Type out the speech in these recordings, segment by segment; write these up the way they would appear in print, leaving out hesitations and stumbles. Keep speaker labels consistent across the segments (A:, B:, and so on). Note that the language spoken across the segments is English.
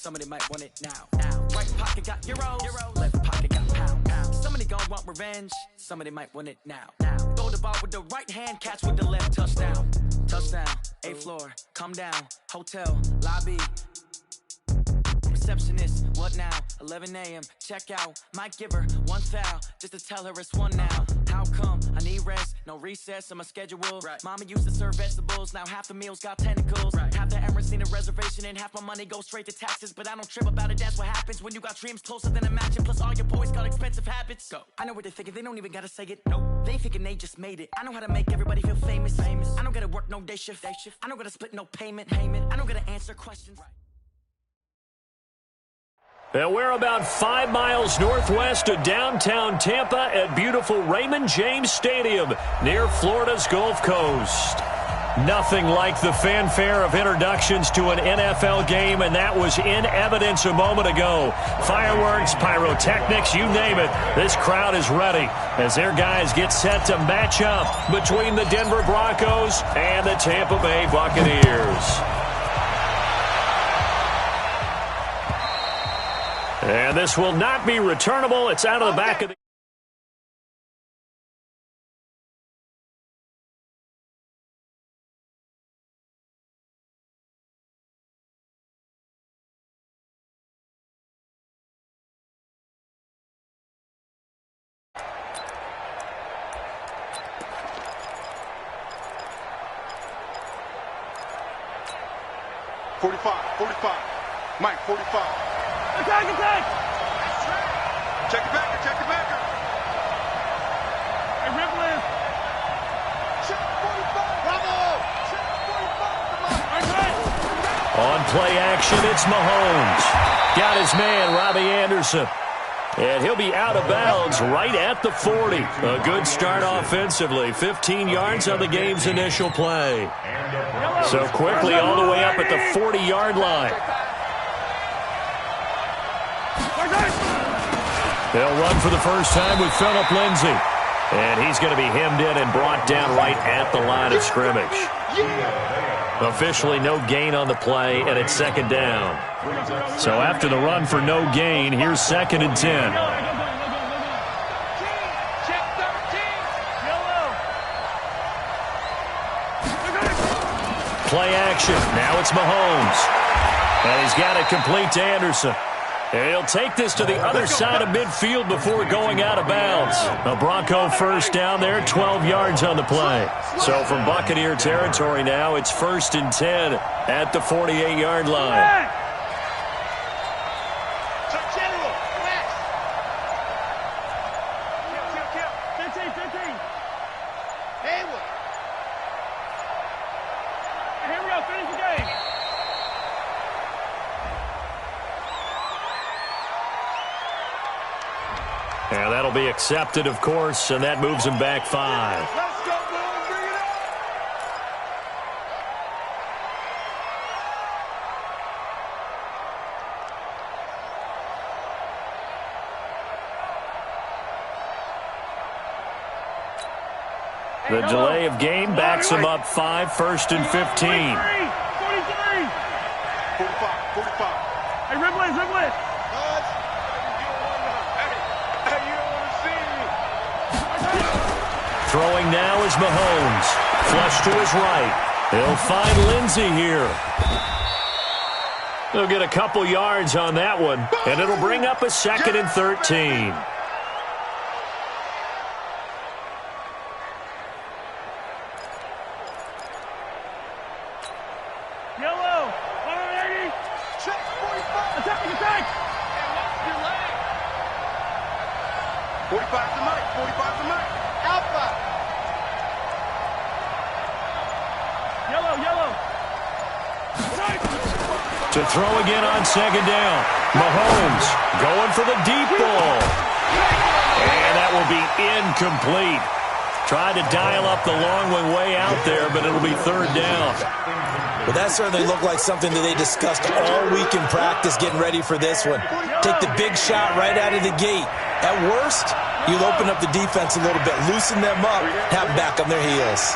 A: Somebody might want it now. Right pocket got euros, left pocket got pound. Somebody gon' want revenge, somebody might want it now. Throw the ball with the right hand, catch with the left, touchdown. Touchdown, 8th floor, come down, hotel, lobby. Receptionist, what now? 11 a.m. check out. Might give her one foul just to tell her it's one now. How come? I need rest, no recess on my schedule. Right. Mama used to serve vegetables, now half the meals got tentacles. Right. Half the Emirates need a reservation and half my money goes straight to taxes. But I don't trip about it, that's what happens when you got dreams closer than imagine. Plus all your boys got expensive habits. Go. I know what they're thinking, they don't even gotta say it. Nope. They thinking they just made it. I know how to make everybody feel famous. I don't gotta work no day shift. I don't gotta split no payment. I don't gotta answer questions. Right.
B: And we're about 5 miles northwest of downtown Tampa at beautiful Raymond James Stadium near Florida's Gulf Coast. Nothing like the fanfare of introductions to an NFL game, and that was in evidence a moment ago. Fireworks, pyrotechnics, you name it. This crowd is ready as their guys get set to match up between the Denver Broncos and the Tampa Bay Buccaneers. And this will not be returnable. It's out of the back of the...
C: Mike, 45.
D: Attack!
C: Check it backer.
D: Hey, Ripley.
C: Check 45. Bravo. Check 45.
B: On play action, it's Mahomes. Got his man, Robbie Anderson. And he'll be out of bounds right at the 40. A good start offensively. 15 yards on the game's initial play. So quickly all the way up at the 40-yard line. They'll run for the first time with Phillip Lindsay. And he's going to be hemmed in and brought down right at the line of scrimmage. Officially no gain on the play, and it's second down. So after the run for no gain, here's 2nd and 10. Play action. Now it's Mahomes. And he's got it complete to Anderson. And he'll take this to the other side of midfield before going out of bounds. A Bronco first down there, 12 yards on the play. So from Buccaneer territory now, it's 1st and 10 at the 48-yard line. And that'll be accepted, of course, and that moves him back 5.
C: Let's go, boys. Bring it up.
B: The delay of game backs him up 5, 1st and 15.
D: 43.
C: 45.
D: Hey, Ripley.
B: Throwing now is Mahomes. Flush to his right. He'll find Lindsay here. He'll get a couple yards on that one, and it'll bring up a 2nd and 13.
D: Yellow. 180.
C: Check 45.
D: Attack.
C: 45 to Mike. Alpha.
D: Yellow.
B: To throw again on 2nd down. Mahomes going for the deep ball. And that will be incomplete. Tried to dial up the long one way out there, but it'll be 3rd down.
E: Well, that certainly looked like something that they discussed all week in practice getting ready for this one. Take the big shot right out of the gate. At worst, you'll open up the defense a little bit, loosen them up, have them back on their heels.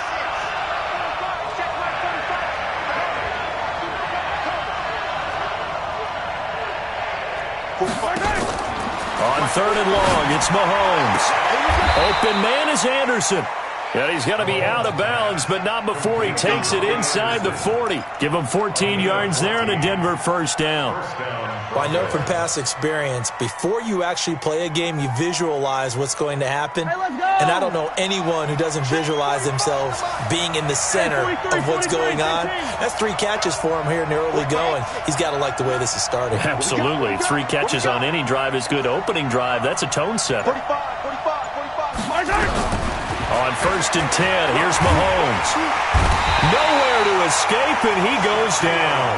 B: On 3rd and long, it's Mahomes. Open man is Anderson. And he's going to be out of bounds, but not before he takes it inside the 40. Give him 14 yards there and a Denver first down.
E: Well, I know from past experience, before you actually play a game, you visualize what's going to happen. And I don't know anyone who doesn't visualize themselves being in the center of what's going on. That's 3 catches for him here in the early going. He's got to like the way this is starting.
B: Absolutely. 3 catches on any drive is good. Opening drive, that's a tone setter.
C: 45.
B: On 1st and 10, here's Mahomes. Nowhere to escape, and he goes down.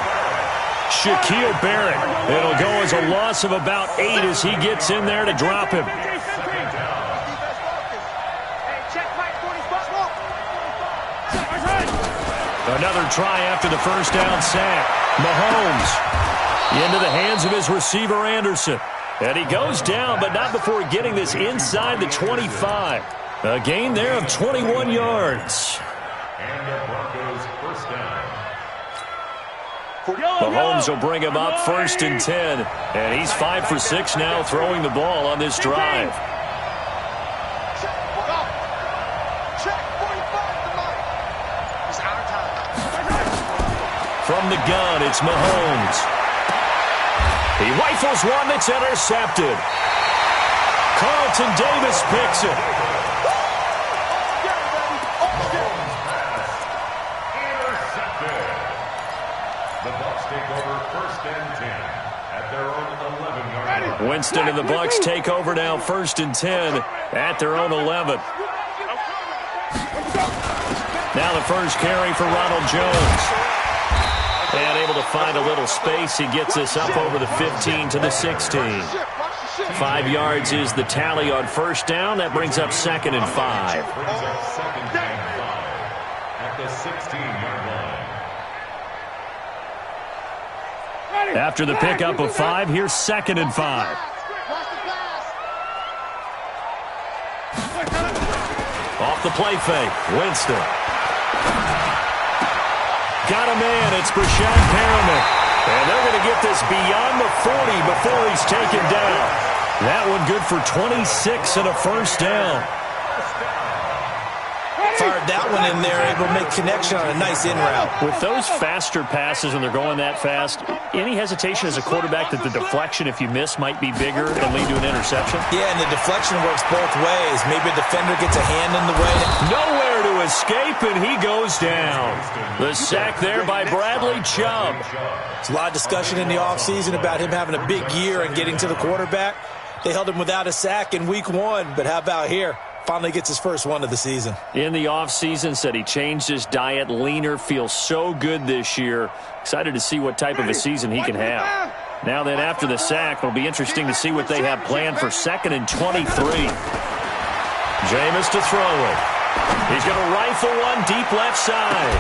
B: Shaquille Barrett. It'll go as a loss of about 8 as he gets in there to drop him. Another try after the first down sack. Mahomes into the hands of his receiver, Anderson. And he goes down, but not before getting this inside the 25. A gain there of 21 yards.
F: And the Broncos first down.
B: Mahomes will bring him up 1st and 10. And he's 5 for 6 now throwing the ball on this drive. From the gun, it's Mahomes. He rifles one that's intercepted. Carlton Davis picks it. Winston and the Bucs take over now 1st and 10 at their own 11. Now the first carry for Ronald Jones. And able to find a little space. He gets this up over the 15 to the 16. 5 yards is the tally on 1st down. That brings up 2nd and 5.
F: At the 16-yard line.
B: After the pickup of 5, here's 2nd and 5. Off the play fake, Winston. Got a man, it's Brashad Perriman. And they're going to get this beyond the 40 before he's taken down. That one good for 26 and a first down.
E: Fired that one in there, able to make connection on a nice in route.
B: With those faster passes when they're going that fast, any hesitation as a quarterback that the deflection, if you miss, might be bigger and lead to an interception?
E: Yeah, and the deflection works both ways. Maybe a defender gets a hand in the way.
B: Nowhere to escape, and he goes down. The sack there by Bradley Chubb.
E: There's a lot of discussion in the offseason about him having a big year and getting to the quarterback. They held him without a sack in week 1, but how about here? Finally gets his first one of the season.
B: In the offseason, said he changed his diet, leaner, feels so good this year. Excited to see what type of a season he can have. Now then, after the sack, it'll be interesting to see what they have planned for 2nd and 23. Jameis to throw it. He's going to rifle one deep left side.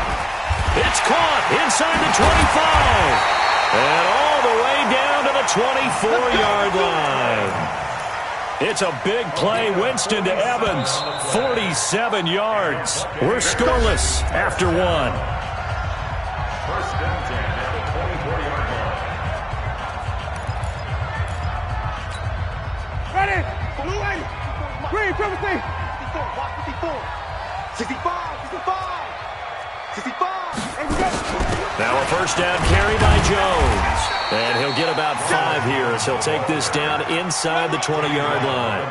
B: It's caught inside the 25. And all the way down to the 24-yard line. It's a big play. Winston to Evans. 47 yards. We're scoreless after 1.
F: 1st and 10 at the 24-yard line.
D: Ready? Green, triple C.
C: 65.
B: Now a first down carry by Jones. And he'll get about 5 here as he'll take this down inside the 20-yard line.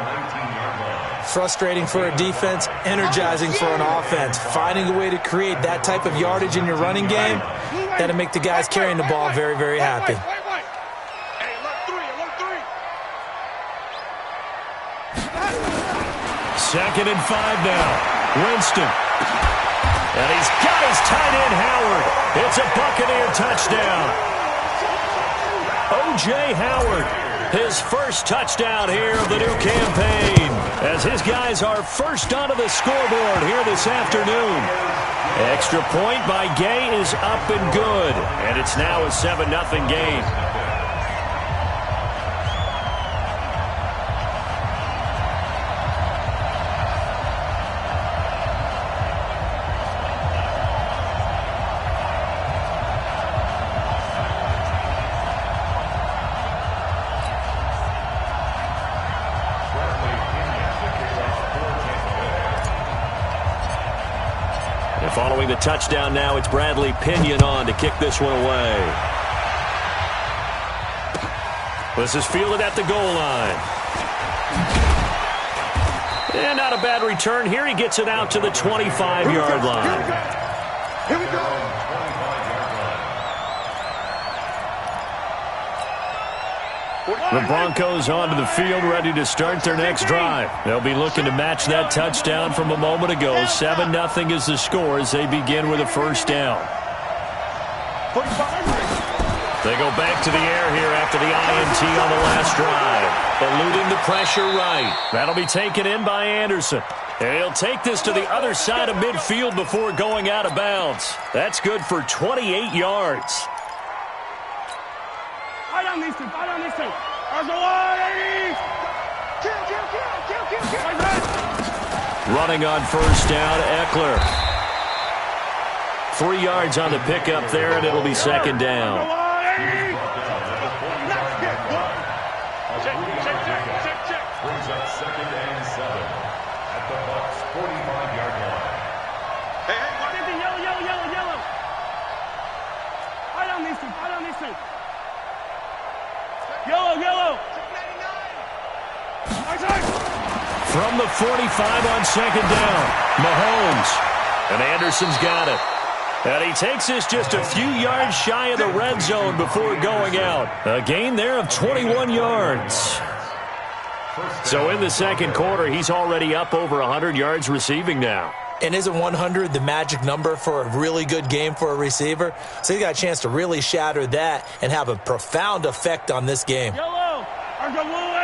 E: Frustrating for a defense, energizing for an offense. Finding a way to create that type of yardage in your running game, that'll make the guys carrying the ball very, very happy.
B: Second and 5 now. Winston. And he's got his tight end, Howard. It's a Buccaneer touchdown. O.J. Howard, his first touchdown here of the new campaign, as his guys are first onto the scoreboard here this afternoon. Extra point by Gay is up and good, and it's now a 7-0 game. Following the touchdown now, it's Bradley Pinion on to kick this one away. This is fielded at the goal line. And not a bad return here. He gets it out to the 25-yard line.
C: Here we go.
B: The Broncos onto the field, ready to start their next drive. They'll be looking to match that touchdown from a moment ago. 7-0 is the score as they begin with a first down. They go back to the air here after the INT on the last drive. Eluding the pressure right. That'll be taken in by Anderson. And he'll take this to the other side of midfield before going out of bounds. That's good for 28 yards.
D: Fight on these two. Fight on these two.
B: Running on first down, Eckler. 3 yards on the pickup there, and it'll be second down.
F: Brings up 2nd and 7 at the Bucs 45-yard line.
D: Yellow. Fight on these two. Yellow.
B: From the 45 on second down, Mahomes. And Anderson's got it. And he takes this just a few yards shy of the red zone before going out. A gain there of 21 yards. So in the second quarter, he's already up over 100 yards receiving now.
E: And isn't 100 the magic number for a really good game for a receiver? So he's got a chance to really shatter that and have a profound effect on this game.
D: Yellow. Yellow.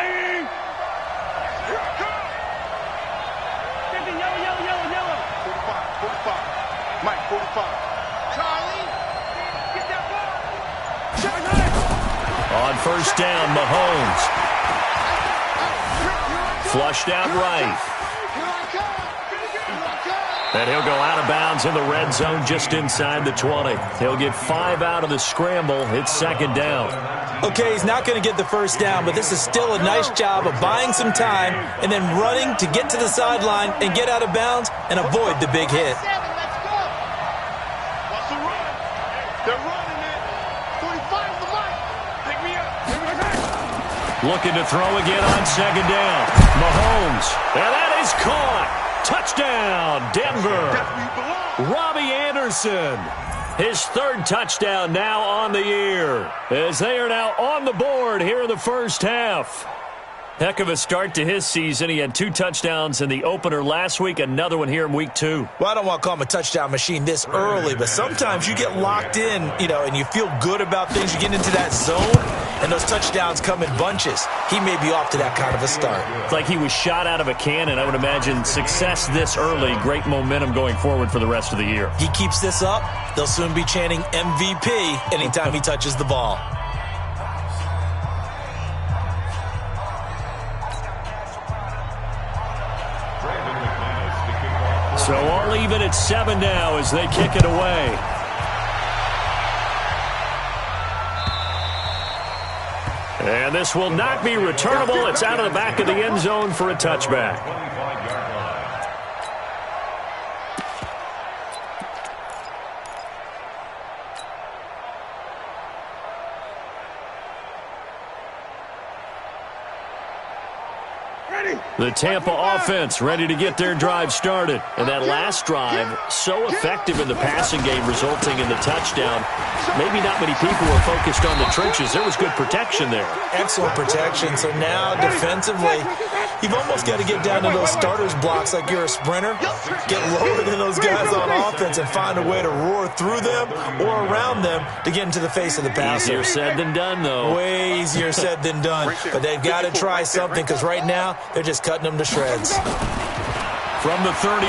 C: 45. Mike, 45. Charlie, get that ball.
B: On first down, Mahomes. Flushed out right. And he'll go out of bounds in the red zone just inside the 20. He'll get 5 out of the scramble. It's second down.
E: Okay, he's not going to get the first down, but this is still a nice job of buying some time and then running to get to the sideline and get out of bounds and avoid the big hit.
C: Let's go. What's the run? They're running it. 45 the mic. Pick me up.
B: Looking to throw again on second down. Mahomes. And that is caught. Touchdown, Denver.
C: That's where you belong.
B: Robbie Anderson. His third touchdown now on the year, as they are now on the board here in the first half. Heck of a start to his season. He had 2 touchdowns in the opener last week, another one here in week 2.
E: Well, I don't want to call him a touchdown machine this early, but sometimes you get locked in, and you feel good about things. You get into that zone, and those touchdowns come in bunches. He may be off to that kind of a start.
B: It's like he was shot out of a cannon. I would imagine success this early, great momentum going forward for the rest of the year.
E: He keeps this up, they'll soon be chanting MVP anytime he touches the ball.
B: So all even at 7 now as they kick it away. And this will not be returnable. It's out of the back of the end zone for a touchback. The Tampa offense ready to get their drive started. And that last drive, so effective in the passing game, resulting in the touchdown. Maybe not many people were focused on the trenches. There was good protection there.
E: Excellent protection. So now defensively, you've almost got to get down to those starters blocks like you're a sprinter. Get lower than those guys on offense and find a way to roar through them or around them to get into the face of the passer.
B: Easier said than done, though.
E: Way easier said than done. But they've got to try something because right now they're just cutting them to shreds.
B: From the 31,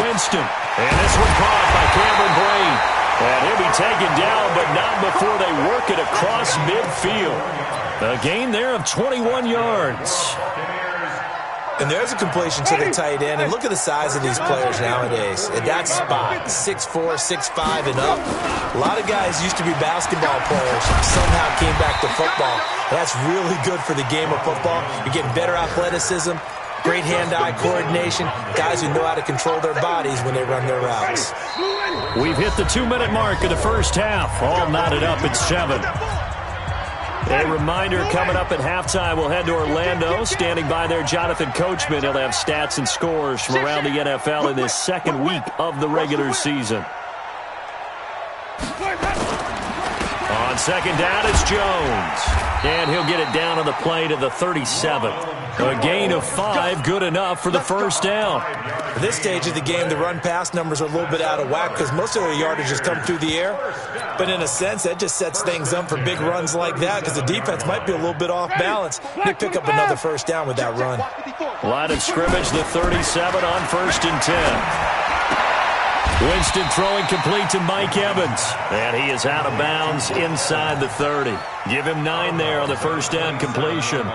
B: Winston. And this one caught by Cameron Braid. And he'll be taken down, but not before they work it across midfield. A gain there of 21 yards.
E: And there's a completion to the tight end. And look at the size of these players nowadays. At that spot, 6'4", 6'5", and up. A lot of guys used to be basketball players, somehow came back to football. That's really good for the game of football. You're getting better athleticism, great hand-eye coordination, guys who know how to control their bodies when they run their routes.
B: We've hit the 2-minute mark of the first half. All knotted up at 7. A reminder, coming up at halftime, we'll head to Orlando. Standing by there, Jonathan Coachman. He'll have stats and scores from around the NFL in this second week of the regular season. On second down, it's Jones. And he'll get it down on the play to the 37. A gain of 5, good enough for the first down.
E: At this stage of the game, the run-pass numbers are a little bit out of whack because most of their yardage has come through the air. But in a sense, that just sets things up for big runs like that because the defense might be a little bit off balance. They pick up another first down with that run.
B: Line of scrimmage, the 37 on 1st and 10. Winston throwing complete to Mike Evans. And he is out of bounds inside the 30. Give him 9 there on the first down completion.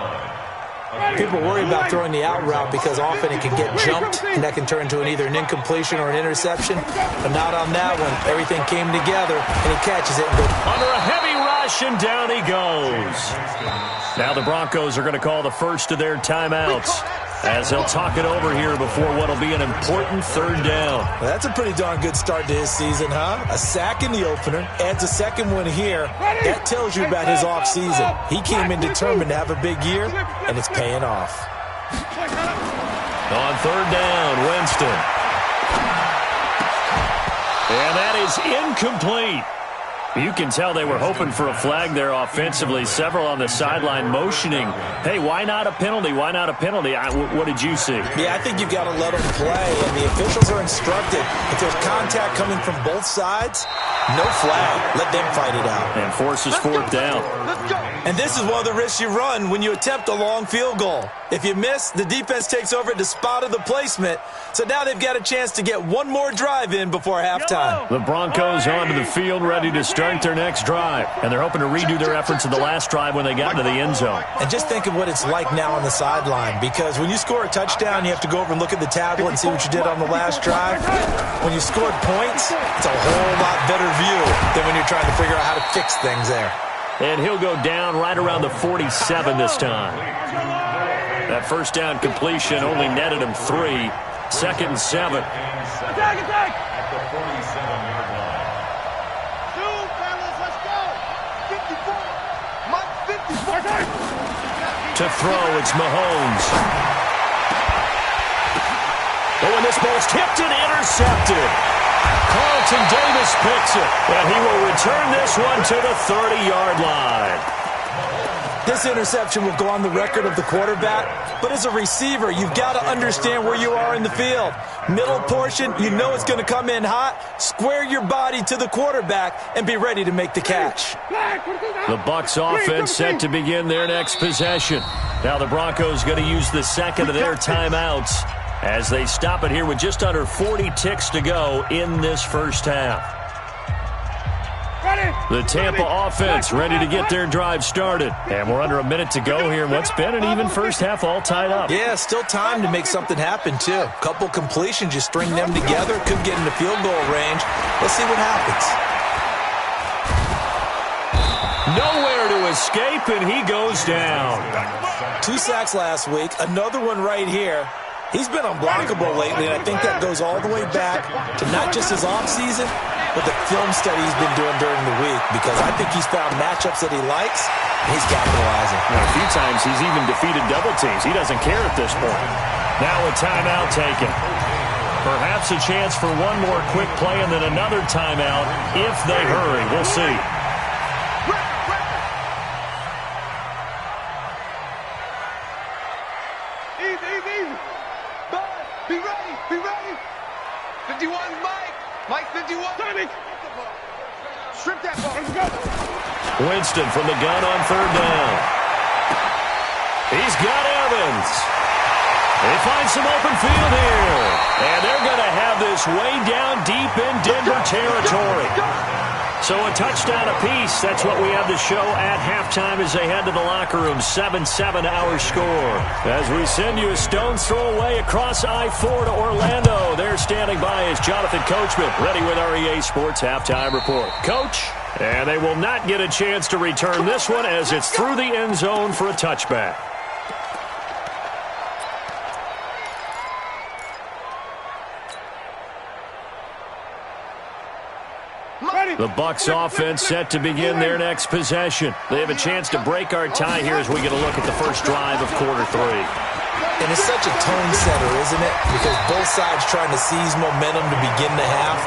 E: People worry about throwing the out route because often it can get jumped, and that can turn into either an incompletion or an interception. But not on that one. Everything came together, and he catches it and goes
B: under a heavy rush, and down he goes. Now the Broncos are going to call the first of their timeouts as they'll talk it over here before what will be an important third down.
E: Well, that's a pretty darn good start to his season, huh? A sack in the opener, adds a second one here. That tells you about his offseason. He came in determined to have a big year, and it's paying off.
B: On third down, Winston. And that is incomplete. You can tell they were hoping for a flag there offensively. Several on the sideline motioning, hey, why not a penalty? Why not a penalty? What did you see?
E: Yeah, I think you've got to let them play, and the officials are instructed. If there's contact coming from both sides, no flag. Let them fight it out.
B: And forces fourth down.
E: And this is one of the risks you run when you attempt a long field goal. If you miss, the defense takes over at the spot of the placement. So now they've got a chance to get one more drive in before halftime.
B: The Broncos onto the field ready to start their next drive. And they're hoping to redo their efforts in the last drive when they got into the end zone.
E: And just think of what it's like now on the sideline. Because when you score a touchdown, you have to go over and look at the tablet and see what you did on the last drive. When you scored points, it's a whole lot better view than when you're trying to figure out how to fix things there.
B: And he'll go down right around the 47 this time. That first down completion only netted him 3. 2nd and 7.
D: Attack, attack!
F: At the 47-yard line.
C: Two, fellas, let's go. 54. Mike, 54.
B: To throw, it's Mahomes. Oh, and this ball's tipped and intercepted. Carlton Davis picks it, and he will return this one to the 30-yard line.
E: This interception will go on the record of the quarterback, but as a receiver, you've got to understand where you are in the field. Middle portion, you know it's going to come in hot. Square your body to the quarterback and be ready to make the catch.
B: The Bucs offense set to begin their next possession. Now the Broncos going to use the second of their timeouts as they stop it here with just under 40 ticks to go in this first half. The Tampa offense ready to get their drive started. And we're under a minute to go here in what's been an even first half all tied up.
E: Yeah, still time to make something happen, too. Couple completions, you string them together, could get into field goal range. Let's see what happens.
B: Nowhere to escape, and he goes down.
E: 2 sacks last week, another one right here. He's been unblockable lately, and I think that goes all the way back to not just his offseason, but the film study he's been doing during the week, because I think he's found matchups that he likes, and he's capitalizing.
B: Well, a few times he's even defeated double teams. He doesn't care at this point. Now a timeout taken. Perhaps a chance for one more quick play and then another timeout if they hurry. We'll see.
C: Easy. Bud, be ready. 51, Mike, 51.
D: Tommy.
C: Strip that ball.
D: Let's go.
B: Winston from the gun on third down. He's got Evans. They find some open field here. And they're going to have this way down deep in Denver territory. So a touchdown apiece. That's what we have to show at halftime as they head to the locker room. 7-7 our score. As we send you a stone's throw away across I-4 to Orlando. There standing by is Jonathan Coachman, ready with our EA Sports Halftime Report. Coach, and they will not get a chance to return this one as it's through the end zone for a touchback. The Bucs offense set to begin their next possession. They have a chance to break our tie here as we get a look at the first drive of quarter 3.
E: And it's such a tone setter, isn't it? Because both sides trying to seize momentum to begin the half.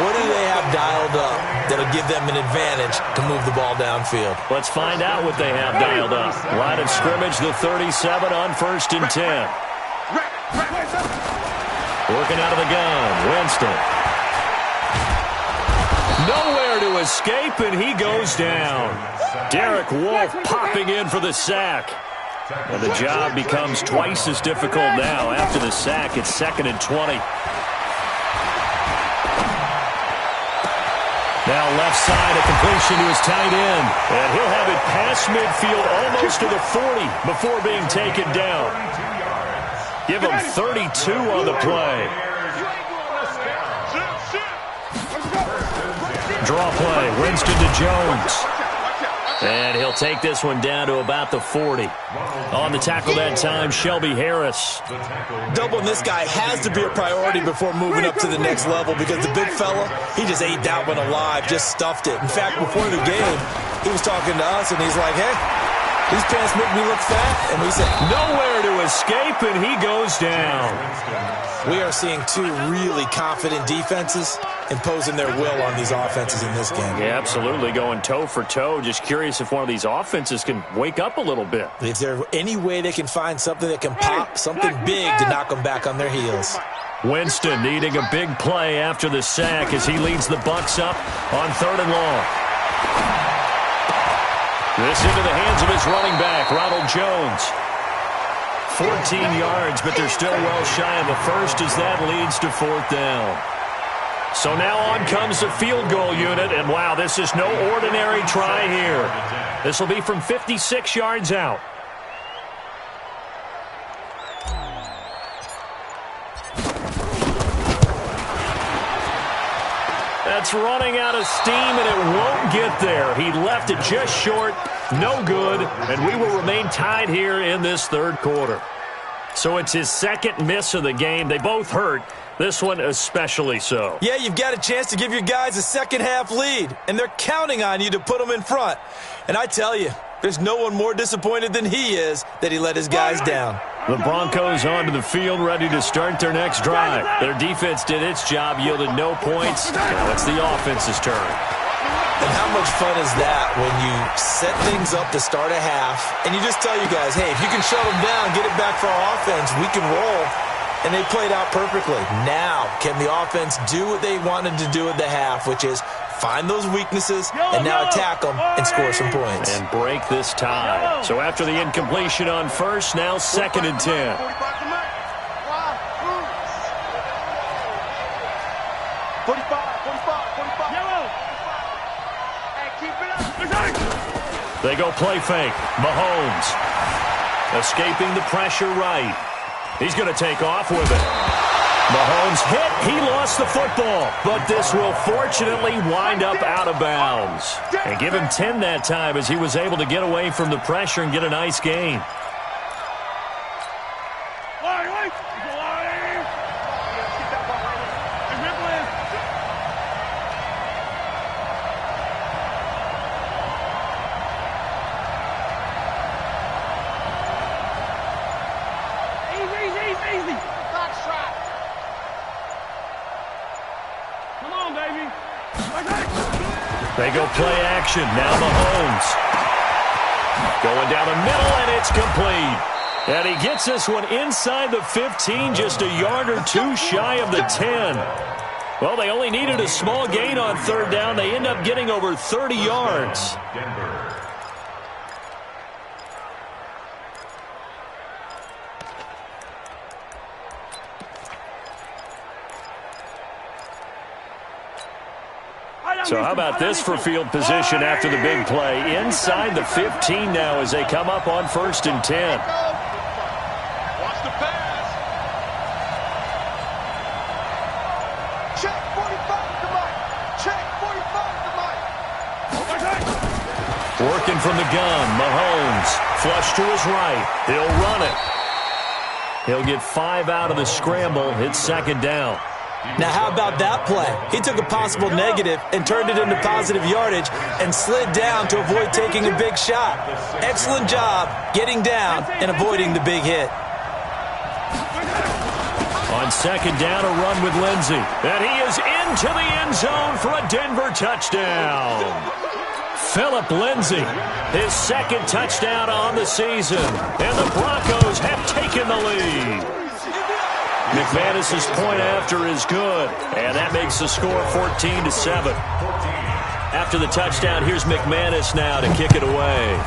E: What do they have dialed up that'll give them an advantage to move the ball downfield?
B: Let's find out what they have dialed up. Line of scrimmage, the 37 on 1st and 10. Working out of the gun, Winston. Nowhere to escape, and he goes down. Derek Wolfe popping in for the sack. And the job becomes twice as difficult now. After the sack, it's 2nd and 20. Now left side, a completion to his tight end. And he'll have it past midfield almost to the 40 before being taken down. Give him 32 on the play. Draw play, Winston to Jones. And he'll take this one down to about the 40. On the tackle that time, Shelby Harris.
E: Doubling this guy has to be a priority before moving up to the next level because the big fella, he just ate that one alive, just stuffed it. In fact, before the game, he was talking to us, and he's like, hey, these pants make me look fat. And we said,
B: nowhere to escape, and he goes down.
E: We are seeing two really confident defenses imposing their will on these offenses in this game.
B: Yeah, absolutely, going toe for toe. Just curious if one of these offenses can wake up a little bit.
E: If there's any way they can find something that can pop, something big to knock them back on their heels.
B: Winston needing a big play after the sack as he leads the Bucs up on 3rd and long. This into the hands of his running back, Ronald Jones. 14 yards, but they're still well shy of the first as that leads to 4th down. So now on comes the field goal unit, and wow, this is no ordinary try here. This will be from 56 yards out. That's running out of steam, and it won't get there. He left it just short, no good, and we will remain tied here in this 3rd quarter. So it's his 2nd miss of the game. They both hurt. This one especially so.
E: Yeah, you've got a chance to give your guys a second-half lead, and they're counting on you to put them in front. And I tell you, there's no one more disappointed than he is that he let his guys down.
B: The Broncos onto the field, ready to start their next drive. Their defense did its job, yielded no points. Now it's the offense's turn.
E: And how much fun is that when you set things up to start a half, and you just tell you guys, hey, if you can shut them down, get it back for our offense, we can roll. And they played out perfectly. Now, can the offense do what they wanted to do at the half, which is find those weaknesses and now attack them and score some points.
B: And break this tie. So after the incompletion on 1st, now 2nd and 10. They go play fake. Mahomes escaping the pressure right. He's going to take off with it. Mahomes hit. He lost the football. But this will fortunately wind up out of bounds. And give him 10 that time as he was able to get away from the pressure and get a nice gain. They go play action. Now Mahomes. Going down the middle, and it's complete. And he gets this one inside the 15, just a yard or two shy of the 10. Well, they only needed a small gain on 3rd down. They end up getting over 30 yards. So how about this for field position after the big play? Inside the 15 now as they come up on 1st and 10.
C: Watch the pass. Check 45 to Mike. Check 45 to Mike.
B: Working from the gun, Mahomes. Flush to his right. He'll run it. He'll get 5 out of the scramble. It's 2nd down.
E: Now, how about that play? He took a possible negative and turned it into positive yardage and slid down to avoid taking a big shot. Excellent job getting down and avoiding the big hit.
B: On second down, a run with Lindsey. And he is into the end zone for a Denver touchdown. Phillip Lindsey, his second touchdown on the season. And the Broncos have taken the lead. McManus's point after is good. And that makes the score 14-7. After the touchdown, here's McManus now to kick it away.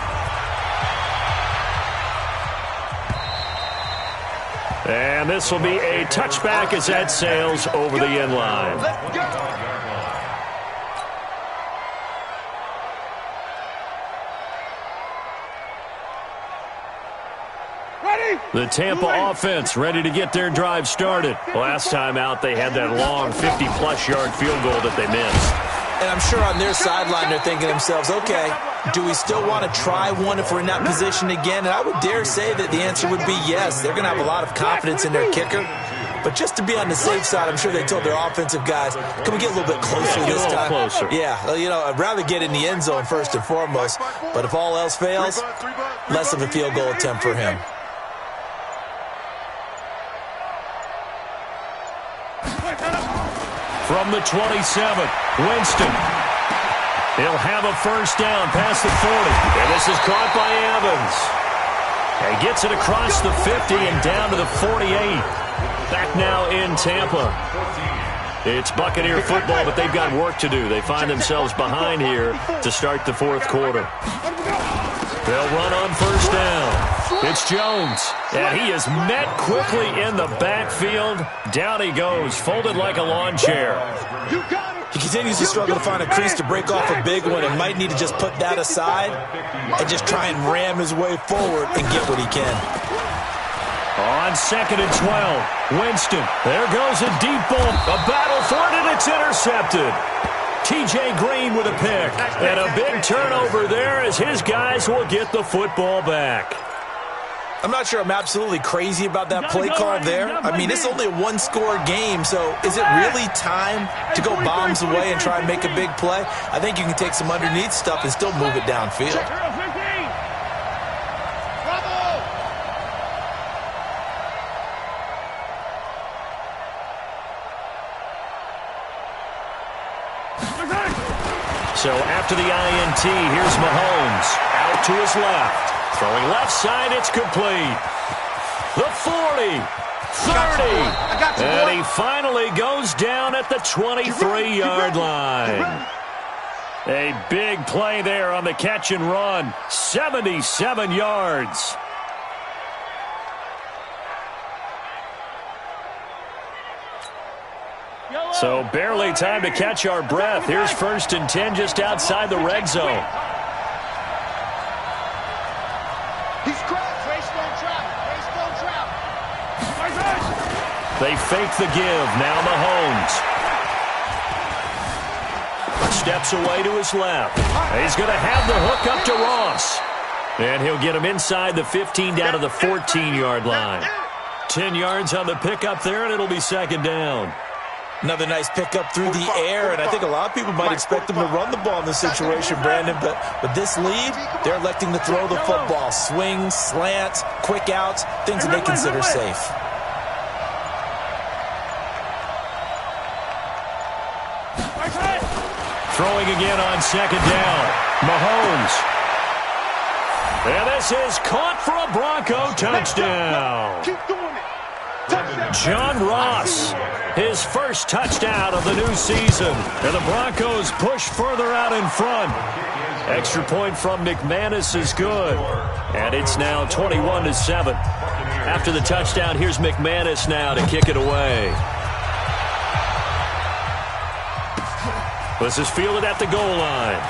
B: And this will be a touchback as that sails over the end line. The Tampa offense ready to get their drive started. Last time out, they had that long 50-plus yard field goal that they missed.
E: And I'm sure on their sideline they're thinking to themselves, okay, do we still want to try one if we're in that position again? And I would dare say that the answer would be yes. They're going to have a lot of confidence in their kicker. But just to be on the safe side, I'm sure they told their offensive guys, can we get a little bit closer this time?
B: Closer.
E: Yeah, you know, I'd rather get in the end zone first and foremost. But if all else fails, less of a field goal attempt for him.
B: From the 27, Winston. He'll have a first down past the 40. And this is caught by Evans. And gets it across the 50 and down to the 48. Back now in Tampa. It's Buccaneer football, but they've got work to do. They find themselves behind here to start the fourth quarter. They'll run on first down. It's Jones, and he is met quickly in the backfield. Down he goes, folded like a lawn chair.
E: He continues to struggle to find a crease to break off a big one and might need to just put that aside and just try and ram his way forward and get what he can.
B: On second and 12, Winston. There goes a deep ball. A battle for it, and it's intercepted. T.J. Green with a pick. And a big turnover there as his guys will get the football back.
E: I'm not sure I'm absolutely crazy about that play call there. I mean, it's only a one-score game, so is it really time to go bombs away and try and make a big play? I think you can take some underneath stuff and still move it downfield.
B: So after the INT, here's Mahomes out to his left. Throwing left side, it's complete. The 40, 30, and he finally goes down at the 23-yard line. A big play there on the catch and run, 77 yards. So barely time to catch our breath. Here's first and 10 just outside the red zone.
C: He's cracked. Race don't travel. Race don't travel.
B: They fake the give. Now Mahomes. Steps away to his left. He's going to have the hook up to Ross. And he'll get him inside the 15 down to the 14-yard line. 10 yards on the pickup there, and it'll be second down.
E: Another nice pickup through the air, and I think a lot of people might expect them to run the ball in this situation, Brandon, but with this lead, they're electing to throw the football. Swings, slants, quick outs, things that they consider safe.
B: Throwing again on second down. Mahomes. And this is caught for a Bronco touchdown.
C: Keep doing it.
B: John Ross, his first touchdown of the new season. And the Broncos push further out in front. Extra point from McManus is good. And it's now 21-7. After the touchdown, here's McManus now to kick it away. This is fielded at the goal line.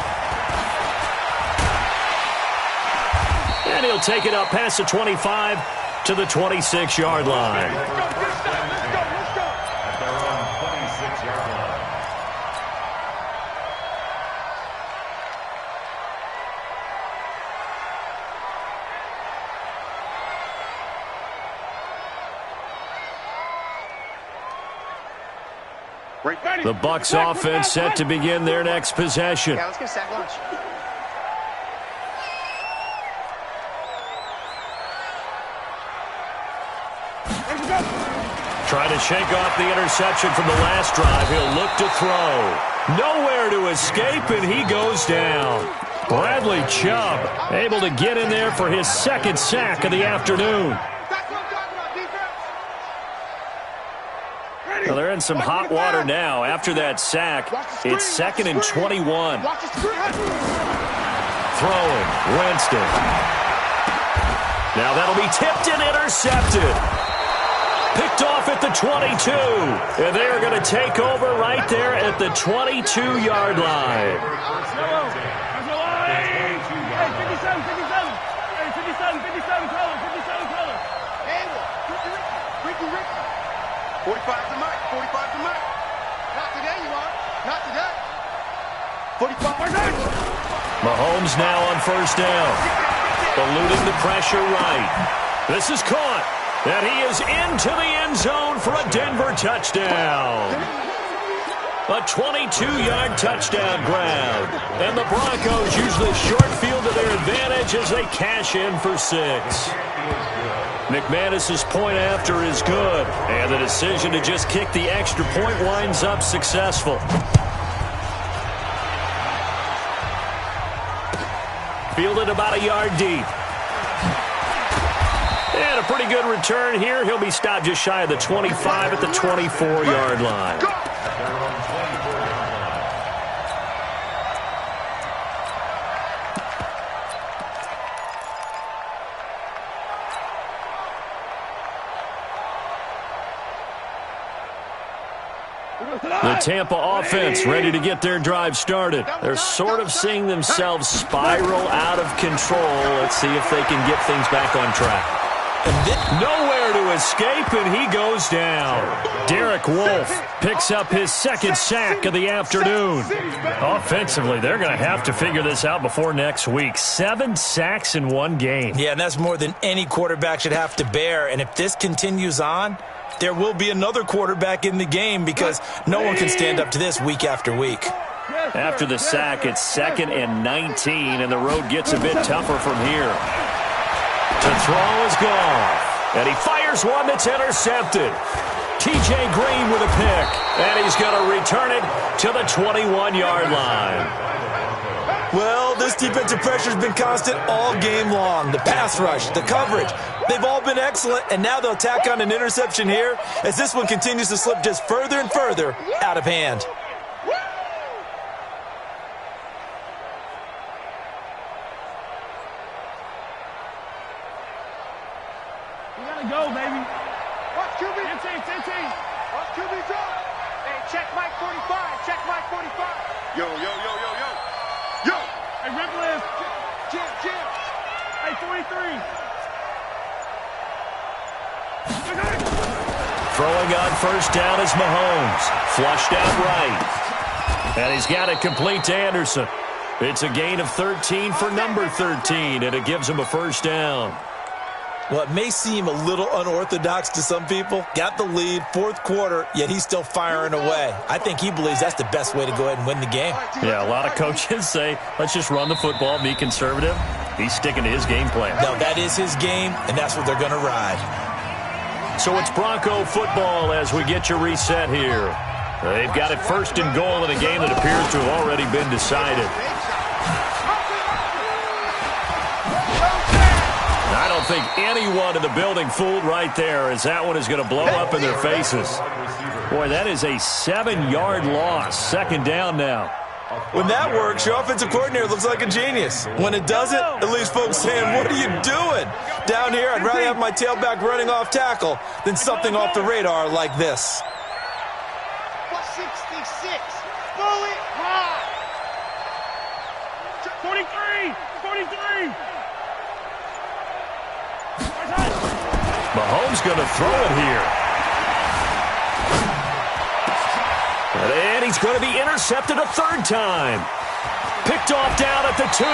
B: And he'll take it up past the 25 to the 26-yard line.
C: Let's go.
F: At their own 26-yard line.
B: The Bucs offense set to begin their next possession.
C: Yeah, let's get a sack lunch.
B: Trying to shake off the interception from the last drive. He'll look to throw. Nowhere to escape, and he goes down. Bradley Chubb able to get in there for his second sack of the afternoon. Well, they're in some hot water now. After that sack, it's 2nd and 21. Throwing, Winston. Now that'll be tipped and intercepted. Picked off at the 22. And they are going to take over right there at the 22-yard line.
D: Hey, 57, 57. Hey, 57 color, 57 color.
C: Hey, Ricky. 45 to Mike, 45 to Mike. Not today, you are. Not today. 45.
B: Mahomes now on first down. Eluding the pressure right. This is caught. And he is into the end zone for a Denver touchdown. A 22-yard touchdown grab. And the Broncos use the short field to their advantage as they cash in for 6. McManus's point after is good. And the decision to just kick the extra point winds up successful. Fielded about a yard deep. And a pretty good return here. He'll be stopped just shy of the 25 at the 24-yard line. The Tampa offense ready to get their drive started. They're sort of seeing themselves spiral out of control. Let's see if they can get things back on track. Nowhere to escape, and he goes down. Derek Wolfe picks up his second sack of the afternoon. Offensively, they're going to have to figure this out before next week. 7 sacks in one game.
E: Yeah, and that's more than any quarterback should have to bear. And if this continues on, there will be another quarterback in the game because no one can stand up to this week after week.
B: After the sack, it's 2nd and 19, and the road gets a bit tougher from here. To throw is Goff, and he fires one that's intercepted. T.J. Green with a pick, and he's going to return it to the 21-yard line.
E: Well, this defensive pressure has been constant all game long. The pass rush, the coverage, they've all been excellent, and now they'll tack on an interception here as this one continues to slip just further and further out of hand.
D: Go, baby.
C: Watch QB.
D: 15.
C: Watch QB drop. Hey, check Mike 45. Check Mike 45. Yo.
D: Hey, rip lift.
C: Jim.
D: Hey, 43.
B: Throwing on first down is Mahomes. Flushed out right. And he's got it complete to Anderson. It's a gain of 13 for number 13, and it gives him a first down.
E: Well, it may seem a little unorthodox to some people. Got the lead, fourth quarter, yet he's still firing away. I think he believes that's the best way to go ahead and win the game.
B: Yeah, a lot of coaches say, let's just run the football, be conservative. He's sticking to his game plan.
E: No, that is his game, and that's what they're going to ride.
B: So it's Bronco football as we get you reset here. They've got it 1st and goal in a game that appears to have already been decided. I don't think anyone in the building fooled right there as that one is going to blow up in their faces. Boy, that is a 7-yard loss. 2nd down now.
E: When that works, your offensive coordinator looks like a genius. When it doesn't, at least folks saying, what are you doing? Down here, I'd rather have my tailback running off tackle than something off the radar like this.
C: 66. Bullet high.
D: 43.
B: Mahomes going to throw it here. And he's going to be intercepted a 3rd time. Picked off down at the 2.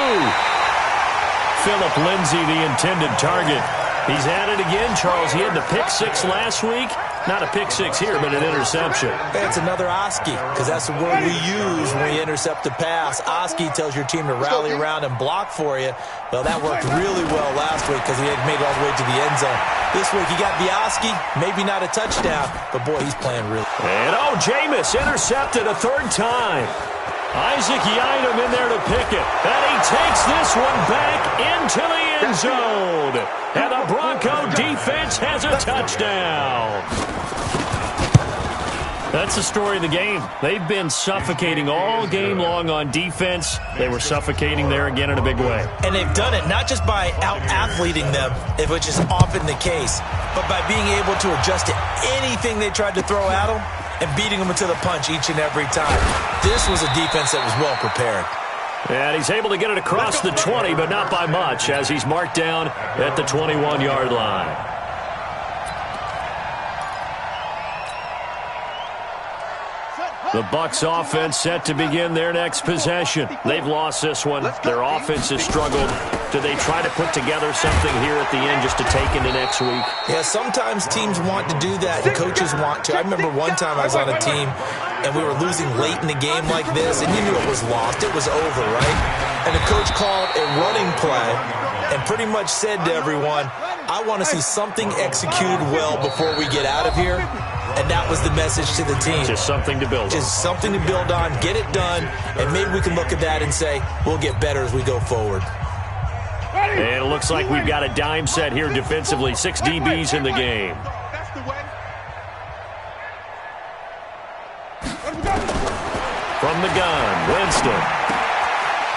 B: Phillip Lindsay, the intended target. He's at it again, Charles. He had the pick 6 last week. Not a pick six here, but an interception.
E: It's another Oski, because that's the word we use when we intercept a pass. Oski tells your team to rally around and block for you. Well, that worked really well last week because he had made it all the way to the end zone. This week he got the Oski, maybe not a touchdown, but boy, he's playing really well.
B: And Jameis intercepted a third time. Isaac Yiadom in there to pick it. And he takes this one back into the end zone. And the Bronco defense has a touchdown. That's the story of the game. They've been suffocating all game long on defense. They were suffocating there again in a big way.
E: And they've done it not just by out-athleting them, which is often the case, but by being able to adjust to anything they tried to throw at them and beating them to the punch each and every time. This was a defense that was well prepared.
B: And he's able to get it across the 20, but not by much, as he's marked down at the 21-yard line. The Bucs offense set to begin their next possession. They've lost this one. Their offense has struggled. Do they try to put together something here at the end just to take into next week?
E: Yeah, sometimes teams want to do that and coaches want to. I remember one time I was on a team and we were losing late in the game like this, and you knew it was lost. It was over, right? And the coach called a running play and pretty much said to everyone, I want to see something executed well before we get out of here. And that was the message to the team.
B: Just something to build on.
E: Just something to build on, get it done, and maybe we can look at that and say, we'll get better as we go forward.
B: And it looks like we've got a dime set here defensively. 6 DBs in the game. From the gun, Winston.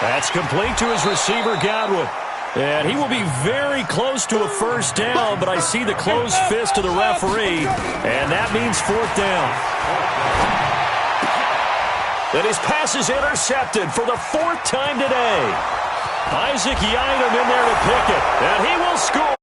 B: That's complete to his receiver, Godwin. And he will be very close to a first down, but I see the closed fist of the referee, and that means fourth down. And his pass is intercepted for the 4th time today. Isaac Yiadom in there to pick it, and he will score.